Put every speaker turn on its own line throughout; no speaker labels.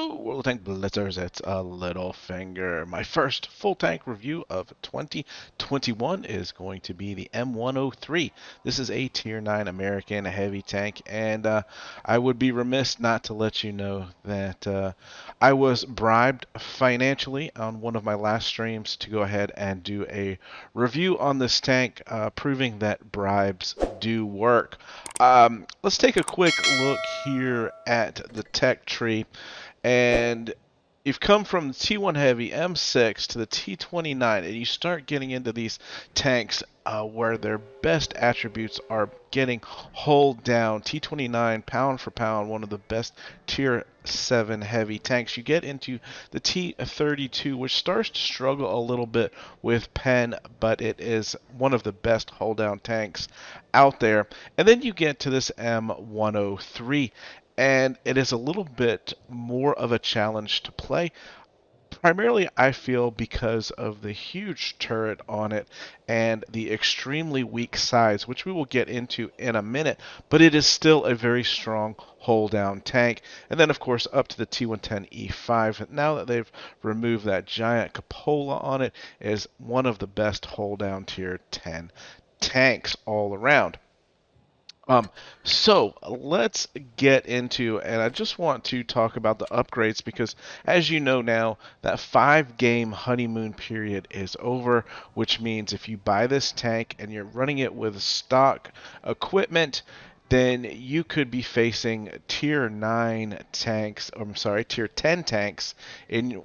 Hello, World Tank Blitzers. It's a Littlefinger. My first full tank review of 2021 is going to be the M103. This is a Tier 9 American heavy tank, and I would be remiss not to let you know that I was bribed financially on one of my last streams to go ahead and do a review on this tank, proving that bribes do work. Let's take a quick look here at the tech tree. And you've come from the T1 Heavy M6 to the T29, and you start getting into these tanks where their best attributes are getting hull down. T29, pound for pound, one of the best Tier 7 heavy tanks. You get into the T32, which starts to struggle a little bit with pen, but it is one of the best hull down tanks out there. And then you get to this M103, and it is a little bit more of a challenge to play. Primarily, I feel because of the huge turret on it and the extremely weak size, which we will get into in a minute, but it is still a very strong hold down tank. And then, of course, up to the T110E5. Now that they've removed that giant cupola on it, is one of the best hold down tier 10 tanks all around. Um, so let's get into, and I just want to talk about the upgrades because, as you know now, that 5 game honeymoon period is over, which means if you buy this tank and you're running it with stock equipment, then you could be facing Tier 9 tanks, or I'm sorry, Tier 10 tanks in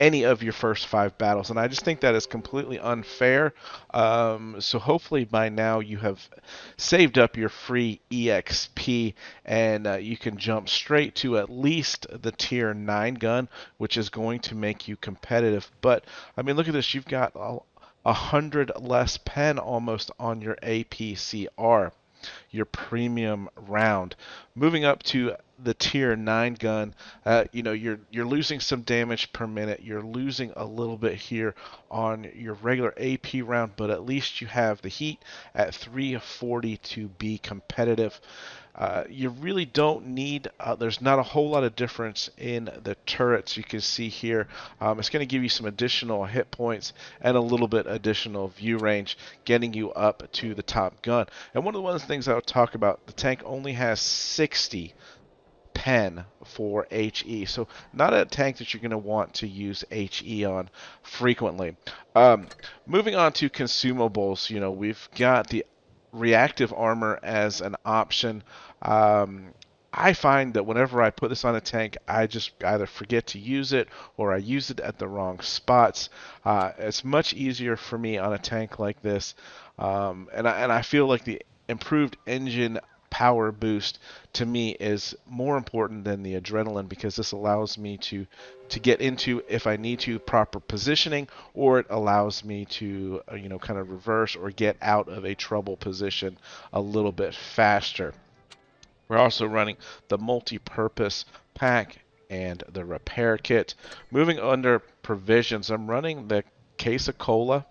any of your first 5 battles, and I just think that is completely unfair. So hopefully by now you have saved up your free EXP, and you can jump straight to at least the Tier 9 gun, which is going to make you competitive. But I mean, look at this, you've got 100 less pen almost on your APCR, your premium round. Moving up to the Tier 9 gun, you're losing some damage per minute. You're losing a little bit here on your regular AP round, but at least you have the heat at 340 to be competitive. You really don't need, there's not a whole lot of difference in the turrets you can see here. It's going to give you some additional hit points and a little bit additional view range, getting you up to the top gun. And one of the things I'll talk about, the tank only has 60 pen for HE, so not a tank that you're going to want to use HE on frequently. Moving on to consumables, we've got the reactive armor as an option. I find that whenever I put this on a tank, I just either forget to use it or I use it at the wrong spots. It's much easier for me on a tank like this, and I feel like the improved engine power boost to me is more important than the adrenaline, because this allows me to get into, if I need to, proper positioning, or it allows me to kind of reverse or get out of a trouble position a little bit faster. We're also running the multi-purpose pack and the repair kit. Moving under provisions, I'm running the case of cola,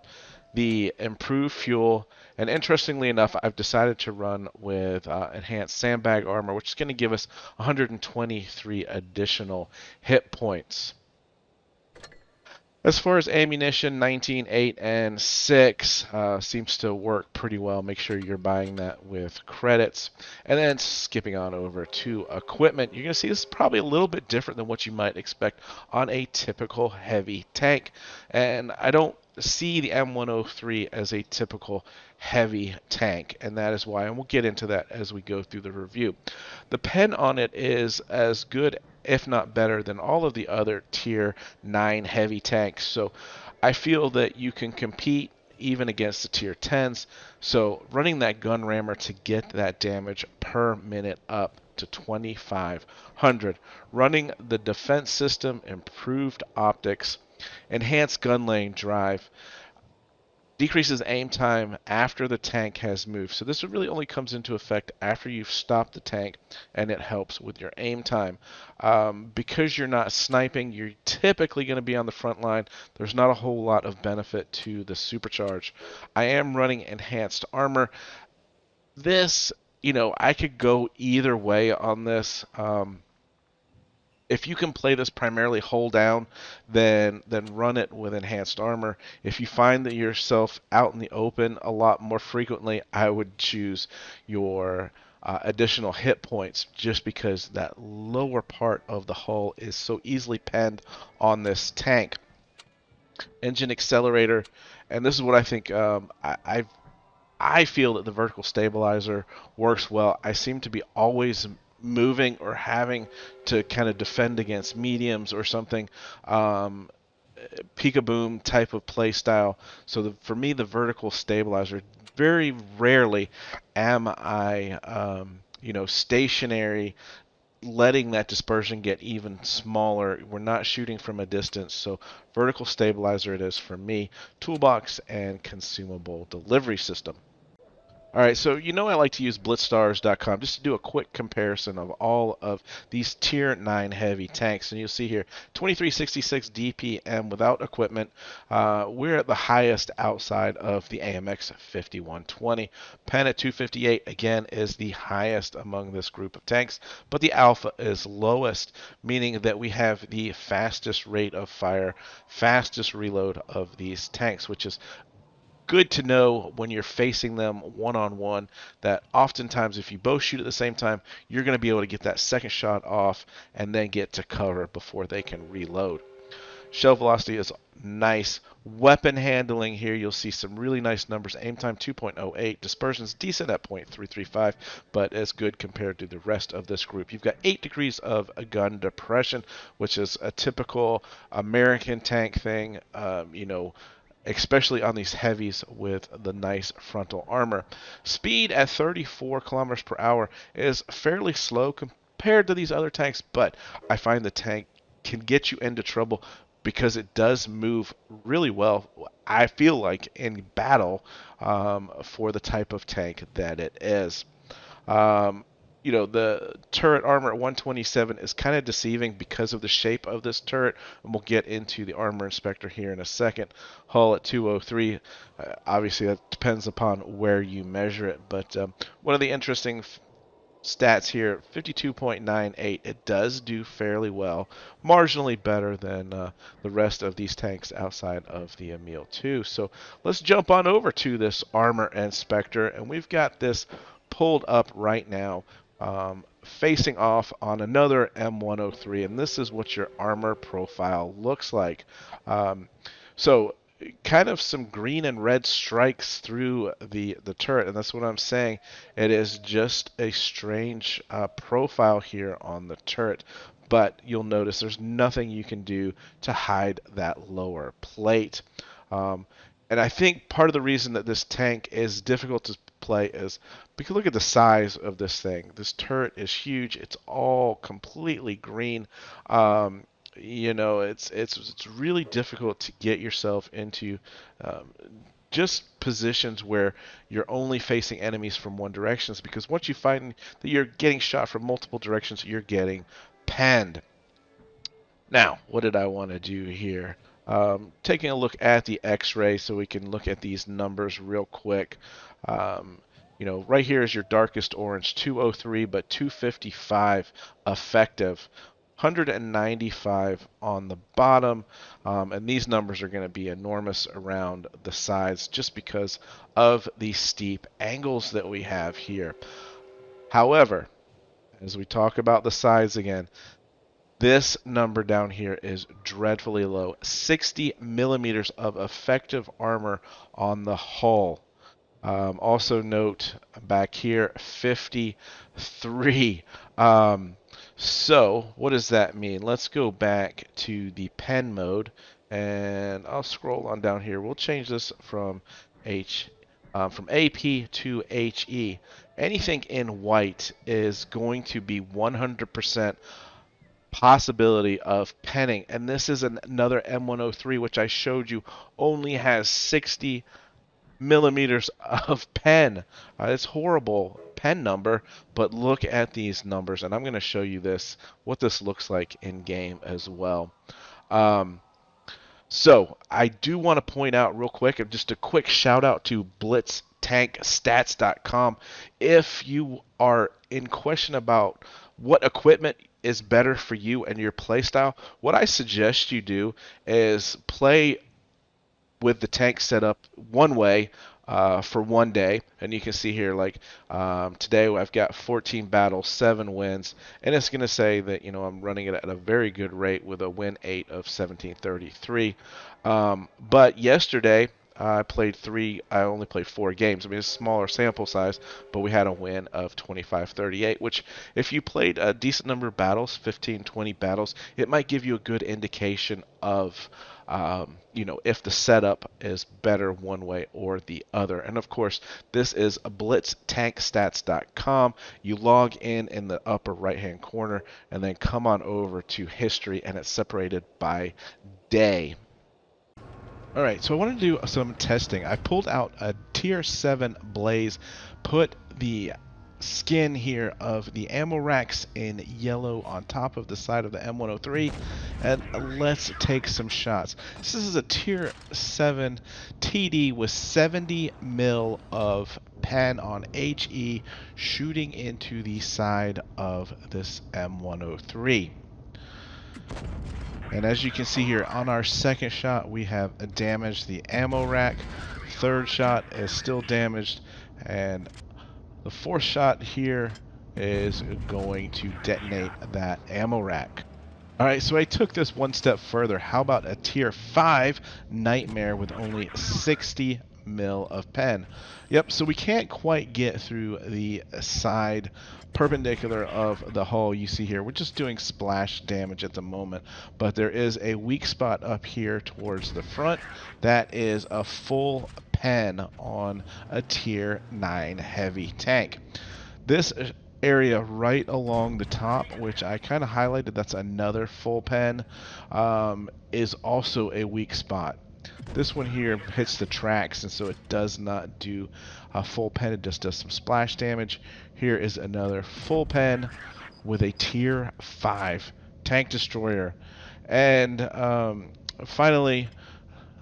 the improved fuel, and interestingly enough, I've decided to run with enhanced sandbag armor, which is going to give us 123 additional hit points. As far as ammunition, 19, 8, and 6 seems to work pretty well. Make sure you're buying that with credits. And then skipping on over to equipment, you're going to see this is probably a little bit different than what you might expect on a typical heavy tank. And I don't see the M103 as a typical heavy tank, and that is why, and we'll get into that as we go through the review. The pen on it is as good, if not better, than all of the other Tier 9 heavy tanks, so I feel that you can compete even against the Tier 10s. So running that gun rammer to get that damage per minute up to 2,500. Running the defense system, improved optics, enhanced gun lane drive, decreases aim time after the tank has moved. So this really only comes into effect after you've stopped the tank, and it helps with your aim time. Because you're not sniping, you're typically going to be on the front line. There's not a whole lot of benefit to the supercharge. I am running enhanced armor. This, I could go either way on this. If you can play this primarily hull down, then run it with enhanced armor. If you find that yourself out in the open a lot more frequently, I would choose your additional hit points, just because that lower part of the hull is so easily penned on this tank. Engine accelerator, and this is what I think. I feel that the vertical stabilizer works well. I seem to be always moving or having to kind of defend against mediums or something. Peekaboom type of play style. So for me, the vertical stabilizer, very rarely am I, stationary, letting that dispersion get even smaller. We're not shooting from a distance, so vertical stabilizer it is for me. Toolbox and consumable delivery system. All right, so I like to use blitzstars.com just to do a quick comparison of all of these tier 9 heavy tanks. And you'll see here 2366 DPM without equipment. We're at the highest outside of the AMX 5120. Pen at 258 again is the highest among this group of tanks, but the alpha is lowest, meaning that we have the fastest rate of fire, fastest reload of these tanks, which is good to know when you're facing them one-on-one, that oftentimes if you both shoot at the same time, you're going to be able to get that second shot off and then get to cover before they can reload. Shell velocity is nice. Weapon handling here, you'll see some really nice numbers. Aim time 2.08. Dispersion's decent at 0.335, but as good compared to the rest of this group. You've got 8 degrees of gun depression, which is a typical American tank thing. Especially on these heavies with the nice frontal armor. Speed at 34 kilometers per hour is fairly slow compared to these other tanks, but I find the tank can get you into trouble because it does move really well, I feel like, in battle, for the type of tank that it is. Um, the turret armor at 127 is kind of deceiving because of the shape of this turret, and we'll get into the armor inspector here in a second. Hull at 203, obviously that depends upon where you measure it, but one of the interesting stats here, 52.98. It does do fairly well, marginally better than the rest of these tanks outside of the Emil 2. So let's jump on over to this armor inspector, and we've got this pulled up right now, facing off on another M103, and this is what your armor profile looks like. So kind of some green and red strikes through the turret, and that's what I'm saying. It is just a strange profile here on the turret, but you'll notice there's nothing you can do to hide that lower plate. And I think part of the reason that this tank is difficult to play is because look at the size of this thing. This turret is huge. It's all completely green. It's really difficult to get yourself into just positions where you're only facing enemies from one direction, because once you find that you're getting shot from multiple directions, you're getting panned. Now, what did I want to do here? Taking a look at the X-ray so we can look at these numbers real quick. Right here is your darkest orange, 203, but 255 effective. 195 on the bottom, and these numbers are going to be enormous around the sides just because of the steep angles that we have here. However, as we talk about the sides again, this number down here is dreadfully low. 60 millimeters of effective armor on the hull. Also note back here, 53. So what does that mean? Let's go back to the pen mode, and I'll scroll on down here. We'll change this from from AP to HE. Anything in white is going to be 100% possibility of penning, and this is another M103, which I showed you only has 60 millimeters of pen. It's horrible pen number, but look at these numbers, and I'm going to show you what this looks like in game as well. So I do want to point out real quick, just a quick shout out to BlitzTankStats.com. If you are in question about what equipment is better for you and your playstyle, what I suggest you do is play with the tank set up one way for one day. And you can see here, like today I've got 14 battles, 7 wins, and it's going to say that I'm running it at a very good rate with a win 8 of 1733. But yesterday I only played 4 games. I mean, it's a smaller sample size, but we had a win of 25-38, which if you played a decent number of battles, 15, 20 battles, it might give you a good indication of if the setup is better one way or the other. And of course, this is blitztankstats.com. You log in the upper right hand corner and then come on over to history, and it's separated by day. Alright, so I want to do some testing. I pulled out a tier 7 Blaze, put the skin here of the ammo racks in yellow on top of the side of the M103, and let's take some shots. This is a tier 7 TD with 70 mil of pen on HE shooting into the side of this M103. And as you can see here, on our second shot, we have damaged the ammo rack. Third shot is still damaged, and the fourth shot here is going to detonate that ammo rack. Alright, so I took this one step further. How about a tier 5 Nightmare with only 60 mil of pen? Yep, so we can't quite get through the side perpendicular of the hull you see here. We're just doing splash damage at the moment, but there is a weak spot up here towards the front. That is a full pen on a tier 9 heavy tank. This area right along the top, which I kind of highlighted, that's another full pen, is also a weak spot. This one here hits the tracks, and so it does not do a full pen, it just does some splash damage. Here is another full pen with a tier 5 tank destroyer. And finally,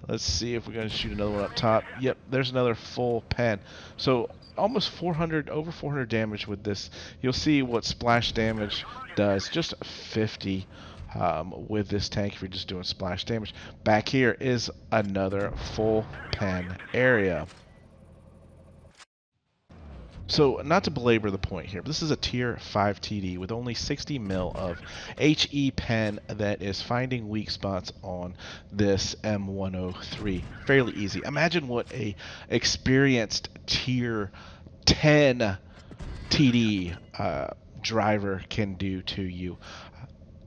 let's see if we're going to shoot another one up top. Yep, there's another full pen. So almost 400, over 400 damage with this. You'll see what splash damage does, just 50 with this tank if you're just doing splash damage. Back here is another full pen area. So, not to belabor the point here, but this is a tier 5 TD with only 60 mil of HE pen that is finding weak spots on this M103. Fairly easy. Imagine what a experienced tier 10 TD driver can do to you.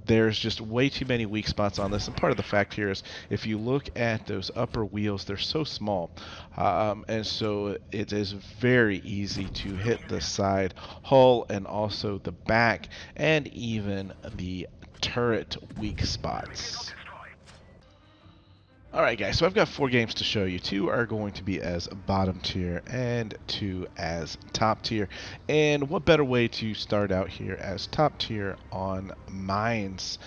There's just way too many weak spots on this, and part of the fact here is if you look at those upper wheels, they're so small, and so it is very easy to hit the side hull and also the back and even the turret weak spots. Alright guys, so I've got 4 games to show you. 2 are going to be as bottom tier and 2 as top tier. And what better way to start out here as top tier on mines?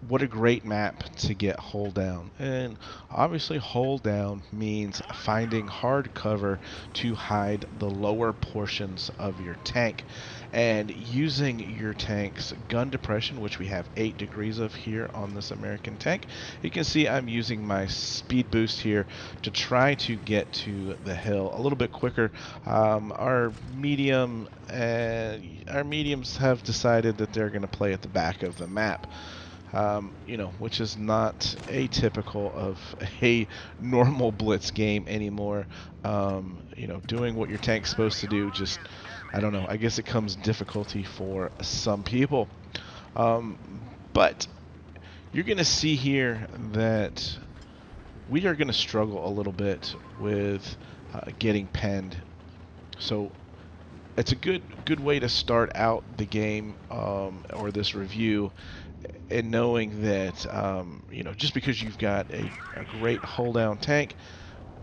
What a great map to get hull down. And obviously hull down means finding hard cover to hide the lower portions of your tank. And using your tank's gun depression, which we have 8 degrees of here on this American tank. You can see I'm using my speed boost here to try to get to the hill a little bit quicker. Our mediums have decided that they're going to play at the back of the map. Which is not atypical of a normal Blitz game anymore. Doing what your tank's supposed to do, just, I don't know, I guess it comes difficulty for some people. But you're going to see here that we are going to struggle a little bit with getting penned. So it's a good way to start out the game or this review, and knowing that just because you've got a great hull down tank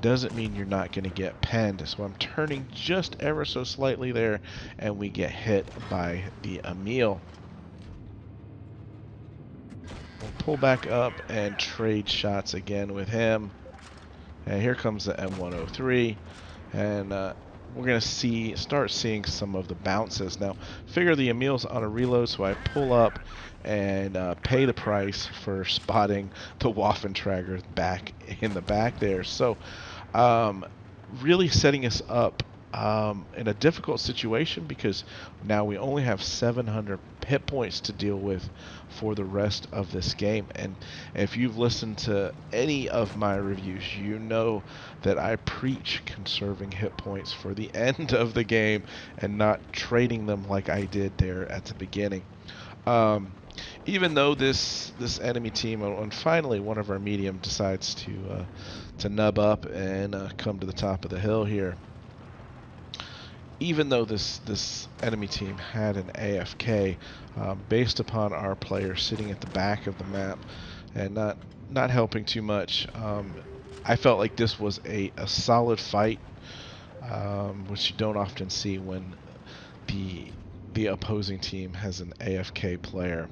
doesn't mean you're not going to get penned. So I'm turning just ever so slightly there, and we get hit by the Emil. We'll pull back up and trade shots again with him. And here comes the M103, and we're going to start seeing some of the bounces. Now, figure the Emil's on a reload, so I pull up and pay the price for spotting the Waffentrager back in the back there. So, really setting us up in a difficult situation, because now we only have 700 hit points to deal with for the rest of this game. And if you've listened to any of my reviews, you know that I preach conserving hit points for the end of the game and not trading them like I did there at the beginning. Even though this enemy team, and finally one of our medium decides to nub up and come to the top of the hill here. Even though this enemy team had an AFK, based upon our player sitting at the back of the map and not helping too much, I felt like this was a solid fight, which you don't often see when the opposing team has an AFK player.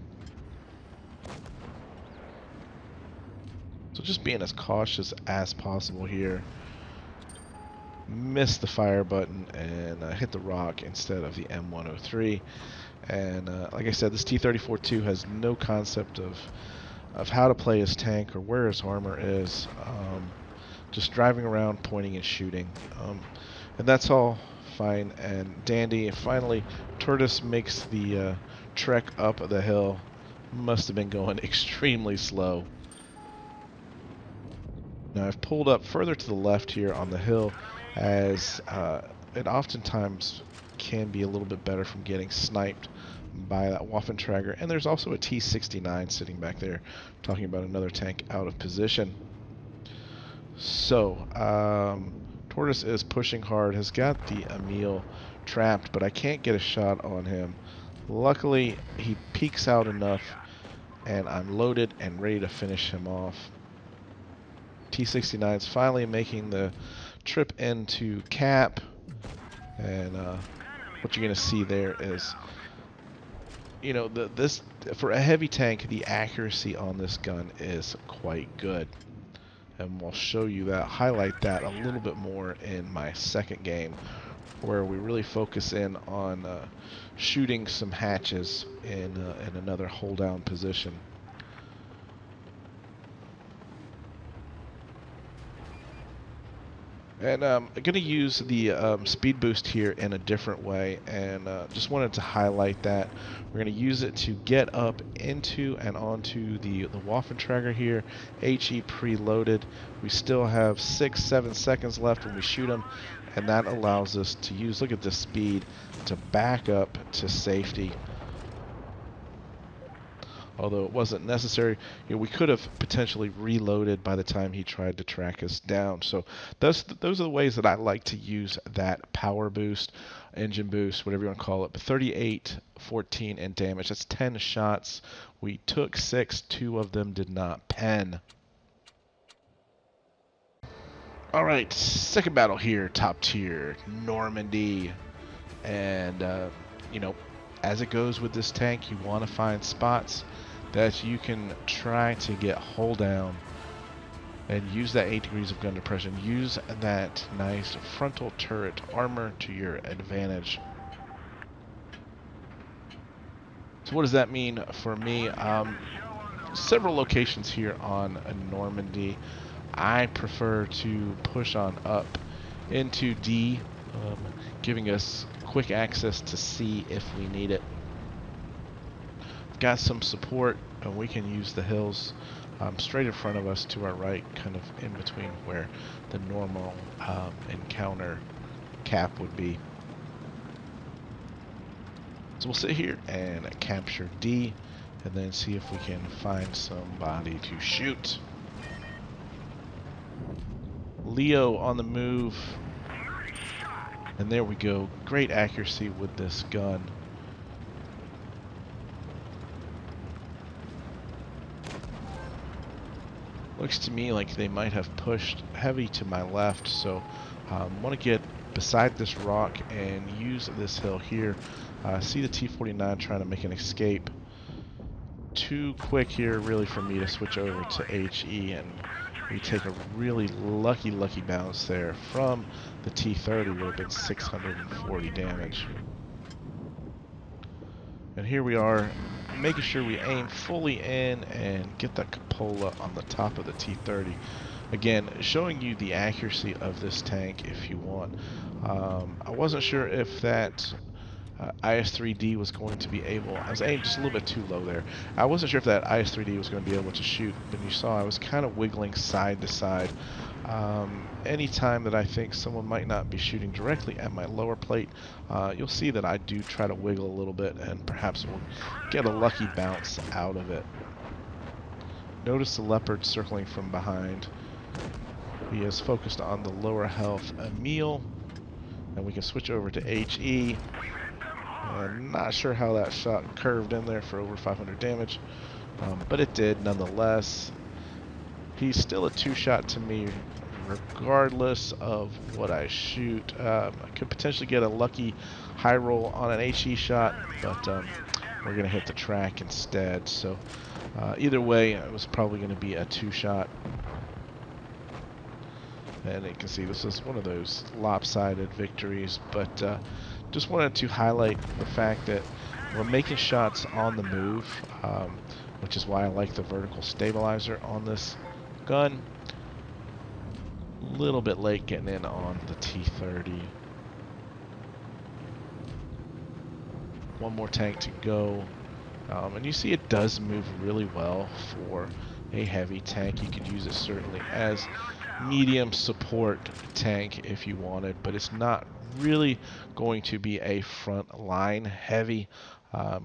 So just being as cautious as possible here. Missed the fire button and hit the rock instead of the M103. And like I said, this T-34-2 has no concept of how to play his tank or where his armor is. Just driving around, pointing and shooting. And that's all fine and dandy. And finally, Tortoise makes the trek up the hill. Must have been going extremely slow. Now I've pulled up further to the left here on the hill, as it oftentimes can be a little bit better from getting sniped by that Waffentrager. And there's also a T-69 sitting back there, talking about another tank out of position. So Tortoise is pushing hard, has got the Emil trapped, but I can't get a shot on him. Luckily, he peeks out enough, and I'm loaded and ready to finish him off. T-69 is finally making the trip into cap, and what you're going to see there is, you know, this for a heavy tank, the accuracy on this gun is quite good, and we'll show you that, highlight that a little bit more in my second game, where we really focus in on shooting some hatches in another hold down position. And I'm going to use the speed boost here in a different way, and just wanted to highlight that. We're going to use it to get up into and onto the Waffentrager here, HE preloaded. We still have 6-7 seconds left when we shoot him, and that allows us to use, look at this speed, to back up to safety. Although it wasn't necessary, you know, we could have potentially reloaded by the time he tried to track us down. So those are the ways that I like to use that power boost, engine boost, whatever you want to call it. But 38, 14 in damage. That's 10 shots. We took 6. 2 of them did not pen. All right, second battle here, top tier, Normandy, and you know, as it goes with this tank, you want to find spots that you can try to get hull down and use that 8 degrees of gun depression. Use that nice frontal turret armor to your advantage. So what does that mean for me? Several locations here on Normandy. I prefer to push on up into D, giving us quick access to C if we need it. Got some support, and we can use the hills straight in front of us to our right, kind of in between where the normal encounter cap would be. So we'll sit here and capture D, and then see if we can find somebody to shoot. Leo on the move, and there we go. Great accuracy with this gun. Looks to me like they might have pushed heavy to my left, so want to get beside this rock and use this hill here. See the T-49 trying to make an escape. Too quick here really for me to switch over to HE and We take a really lucky bounce there from the T-30, would have been 640 damage. And here we are, making sure we aim fully in and get that cupola on the top of the T-30. Again, showing you the accuracy of this tank if you want. I wasn't sure if that IS-3D was going to be able, I was aiming just a little bit too low there. I wasn't sure if that IS-3D was going to be able to shoot, but you saw I was kind of wiggling side to side. Anytime that I think someone might not be shooting directly at my lower plate, you'll see that I do try to wiggle a little bit and perhaps we'll get a lucky bounce out of it. Notice the Leopard circling from behind. He is focused on the lower health Emil, and we can switch over to HE. I'm not sure how that shot curved in there for over 500 damage, but it did nonetheless. He's still a two-shot to me regardless of what I shoot. I could potentially get a lucky high roll on an HE shot, but we're going to hit the track instead. So either way, it was probably going to be a two-shot. And you can see this is one of those lopsided victories, but just wanted to highlight the fact that we're making shots on the move, which is why I like the vertical stabilizer on this gun. A little bit late getting in on the T-30. One more tank to go. And you see it does move really well for a heavy tank. You could use it certainly as medium support tank if you wanted, but it's not really going to be a front line heavy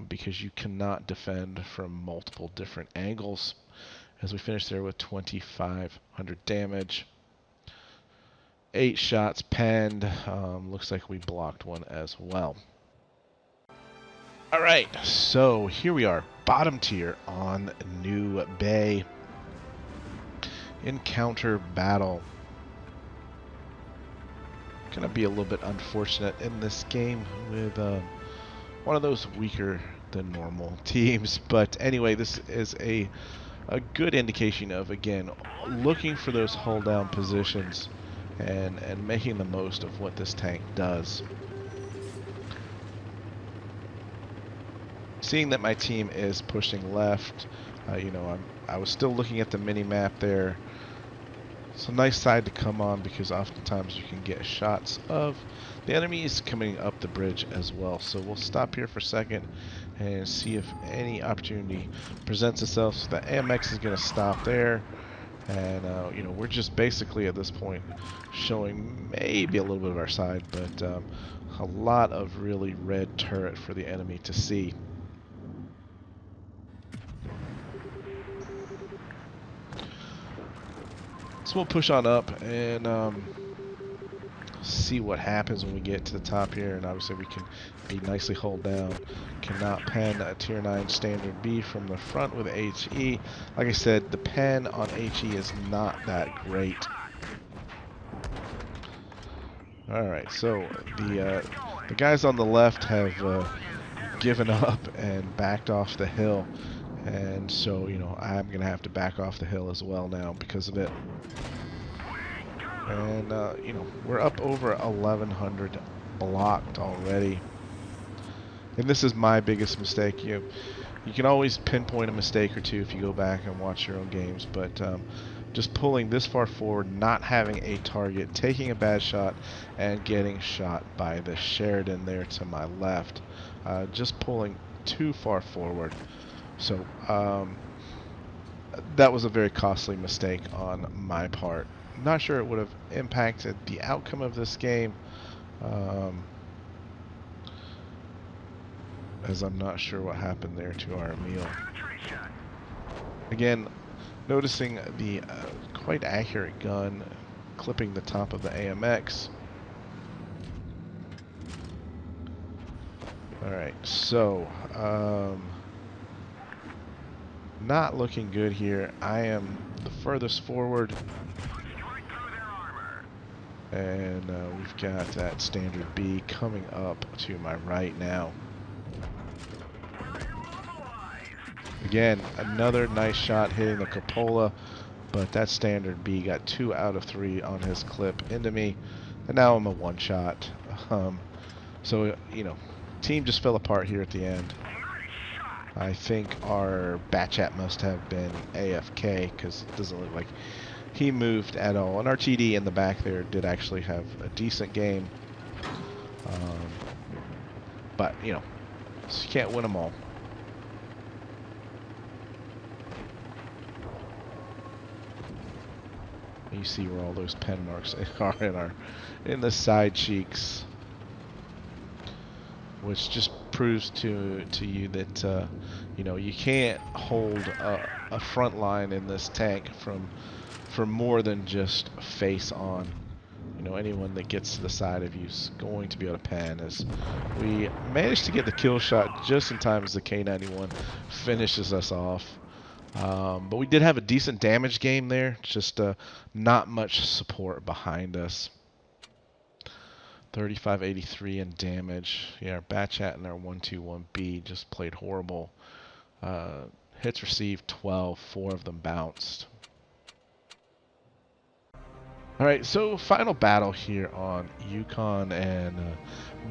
because you cannot defend from multiple different angles. As we finish there with 2,500 damage. 8 shots penned. Looks like we blocked one as well. Alright, so here we are, bottom tier on New Bay. Encounter battle. Gonna be a little bit unfortunate in this game with one of those weaker than normal teams, but anyway, this is a good indication of, again, looking for those hold down positions and making the most of what this tank does. Seeing that my team is pushing left, you know, I was still looking at the mini map there. It's a nice side to come on because oftentimes you can get shots of the enemies coming up the bridge as well. So we'll stop here for a second and see if any opportunity presents itself. So the AMX is going to stop there. And, you know, we're just basically at this point showing maybe a little bit of our side, but a lot of really red turret for the enemy to see. So we'll push on up and see what happens when we get to the top here. And obviously we can be nicely hold down. Cannot pen a tier 9 standard B from the front with HE. Like I said, the pen on HE is not that great. Alright, so the guys on the left have given up and backed off the hill. And so, you know, I'm going to have to back off the hill as well now because of it. And, you know, we're up over 1,100 blocked already. And this is my biggest mistake. You can always pinpoint a mistake or two if you go back and watch your own games. But just pulling this far forward, not having a target, taking a bad shot, and getting shot by the Sheridan there to my left. Just pulling too far forward. So that was a very costly mistake on my part. Not sure it would have impacted the outcome of this game, as I'm not sure what happened there to our Emil. Again, noticing the quite accurate gun clipping the top of the AMX. Alright, so not looking good here. I am the furthest forward. And we've got that standard B coming up to my right now. Again, another nice shot hitting the cupola. but that standard B got 2 out of 3 on his clip into me, and now I'm a one-shot. So, you know, team just fell apart here at the end. I think our Batchat must have been AFK because it doesn't look like he moved at all. And our TD in the back there did actually have a decent game. But, you know, you can't win them all. You see where all those pen marks are in the side cheeks, which just proves to you that you know, you can't hold a front line in this tank for more than just face on. You know, anyone that gets to the side of you is going to be able to pen. As we managed to get the kill shot just in time as the K91 finishes us off. But we did have a decent damage game there, just not much support behind us. 3583 in damage. Yeah, our Batchat and our 121B just played horrible. Hits received 12, 4 of them bounced. Alright, so final battle here on Yukon and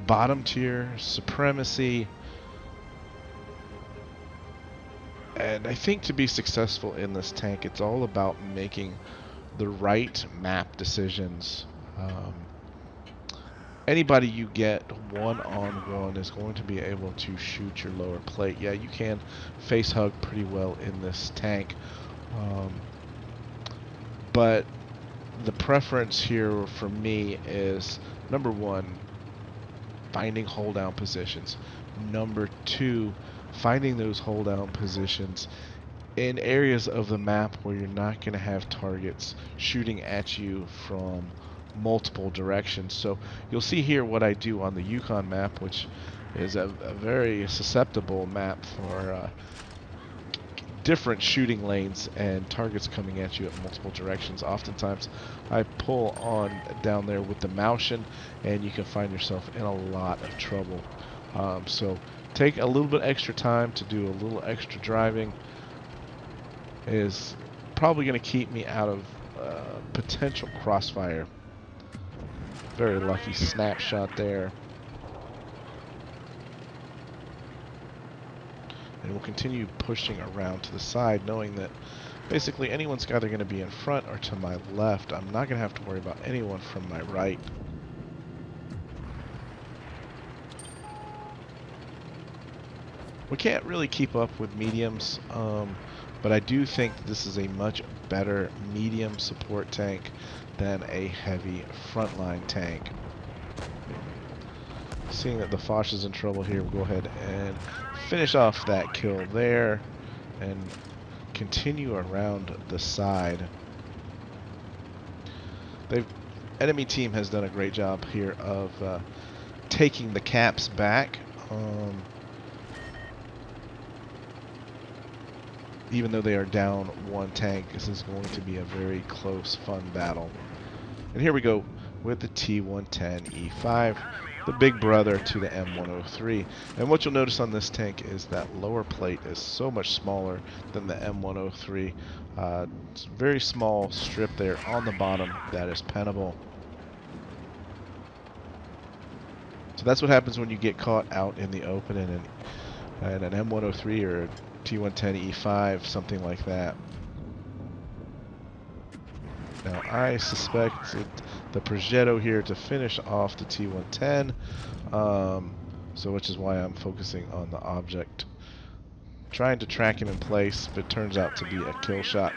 bottom tier supremacy. And I think to be successful in this tank, it's all about making the right map decisions. Anybody you get one-on-one is going to be able to shoot your lower plate. Yeah, you can face hug pretty well in this tank. But the preference here for me is, number one, finding hold down positions. Number two, finding those hold down positions in areas of the map where you're not going to have targets shooting at you from multiple directions. So you'll see here what I do on the Yukon map, which is a very susceptible map for different shooting lanes and targets coming at you at multiple directions. Oftentimes I pull on down there with the Moushin, and you can find yourself in a lot of trouble. So take a little bit extra time to do a little extra driving is probably going to keep me out of potential crossfire. Very lucky snapshot there. And we'll continue pushing around to the side, knowing that basically anyone's either going to be in front or to my left. I'm not going to have to worry about anyone from my right. We can't really keep up with mediums, but I do think this is a much better medium support tank than a heavy frontline tank. Seeing that the Foch is in trouble here, we'll go ahead and finish off that kill there and continue around the side. Enemy team has done a great job here of taking the caps back. Even though they are down one tank, this is going to be a very close, fun battle. And here we go with the T110E5, the big brother to the M103. And what you'll notice on this tank is that lower plate is so much smaller than the M103. It's a very small strip there on the bottom that is pennable. So that's what happens when you get caught out in the open in an M103 or a T110E5, something like that. Now I suspect the Progetto here to finish off the T110, so which is why I'm focusing on the object, trying to track him in place, but it turns out to be a kill shot.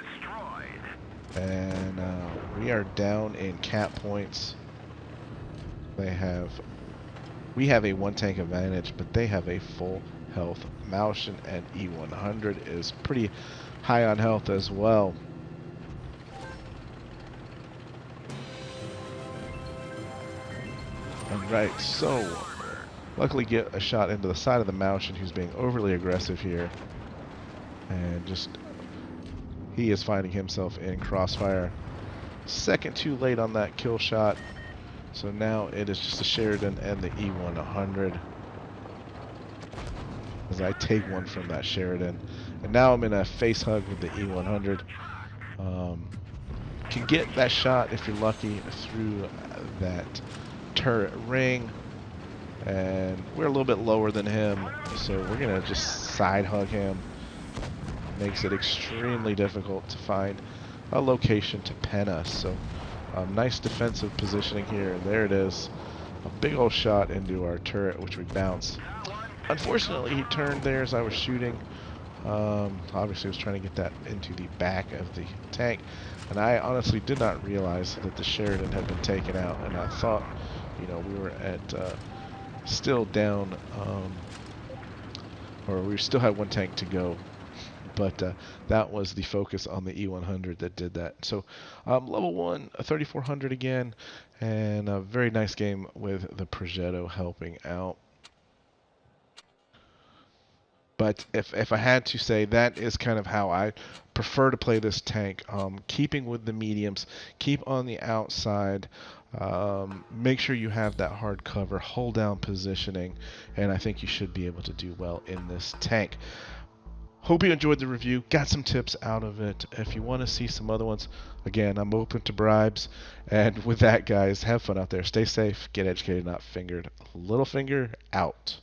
And we are down in cap points. We have a one tank advantage, but they have a full health Moushin, and E100 is pretty high on health as well. Alright, so luckily get a shot into the side of the Moushin, who's being overly aggressive here, and just he is finding himself in crossfire. Second too late on that kill shot, so now it is just a Sheridan and the E100 as I take one from that Sheridan. And now I'm in a face hug with the E100. Can get that shot if you're lucky through that turret ring. And we're a little bit lower than him, so we're going to just side hug him. Makes it extremely difficult to find a location to pen us. So nice defensive positioning here. And there it is. A big old shot into our turret, which we bounced. Unfortunately, he turned there as I was shooting. Obviously, I was trying to get that into the back of the tank. And I honestly did not realize that the Sheridan had been taken out. And I thought, you know, we were at still down, or we still had one tank to go. But that was the focus on the E100 that did that. So level 1, 3400 again, and a very nice game with the Progetto helping out. But if I had to say, that is kind of how I prefer to play this tank. Keeping with the mediums, keep on the outside, make sure you have that hard cover, hold down positioning, and I think you should be able to do well in this tank. Hope you enjoyed the review, got some tips out of it. If you want to see some other ones, again, I'm open to bribes. And with that, guys, have fun out there. Stay safe, get educated, not fingered. Littlefinger out.